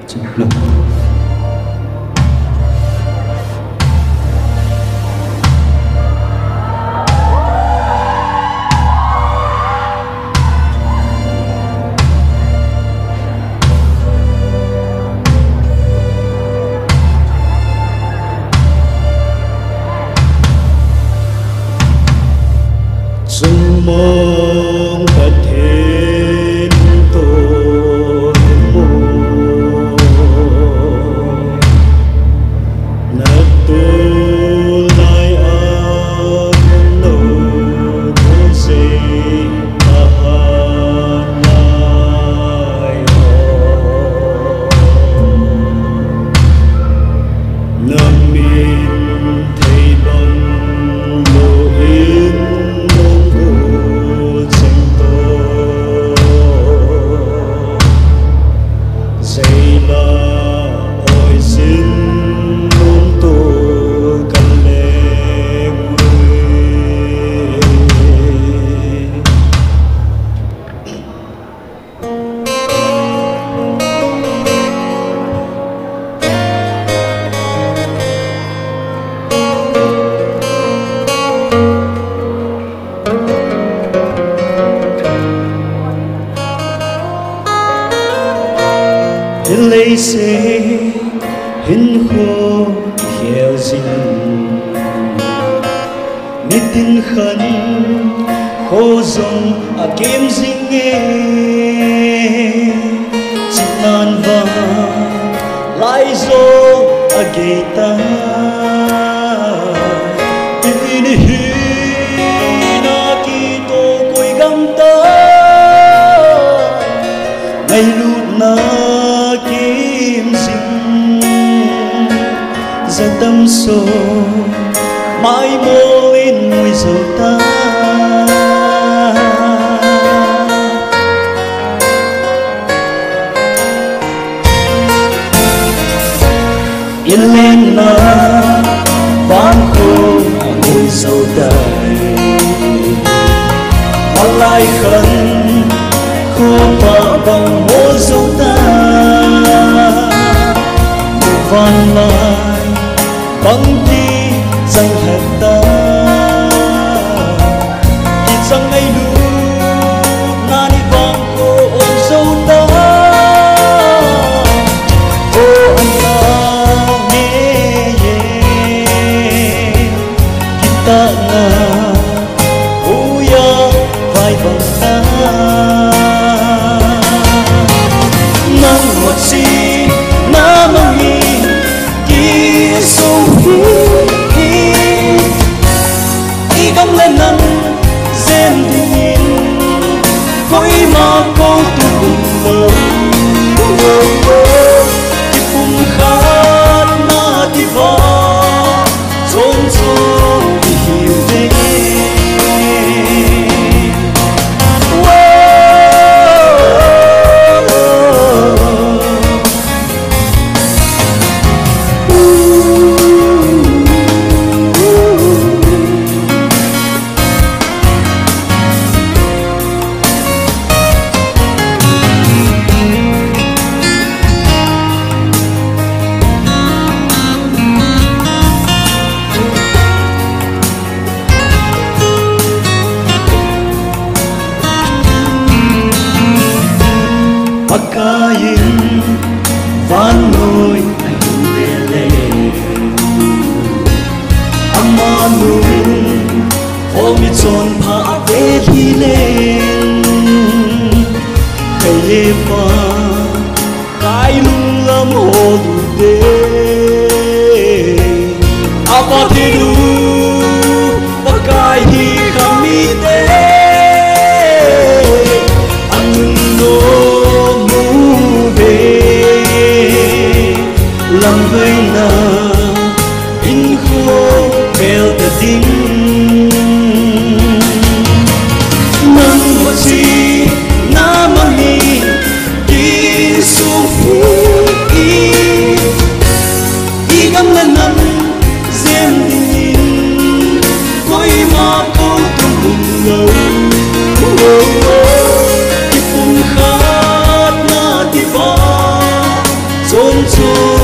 Chính luôn. Dung mong bất thiên tôn mô nát tu lai an nô tu si ta lai ho nam min thầy bằng lô yên lấy xe hình khô hiểu dinh nít tin khẩn khô dòng kiếm dinh nghe chỉ nan và lại dô ghê ta tin hi na ki tô cùi găm ta ngày lụt na kim dinh ra tâm số mãi mô in mùi dầu ta yên lên na ván khô mùi dầu đời hoa lại khẩn khô mà bằng mô dầu ta van lại bằng đi danh hẹn ta kịp rằng ngày lu na đi vang cô ôm dâu ta cô anh ta nghe kịp ta na uya vai bằng ta nắng một gì na mang đi gắm lên nắng dên thì nhìn khói mà cô tu cùng lỡ thì cùng khát na thì vò trốn trốn thì hiểu về kain van nôi anh về lên amanu homi chon pha về đi lên cây pha cái lung lâm hồ đủ đê apa thì đủ và cái hi kami đê lòng với na in khô bèo tờ tính nắng một gì na mang đi đi Chúa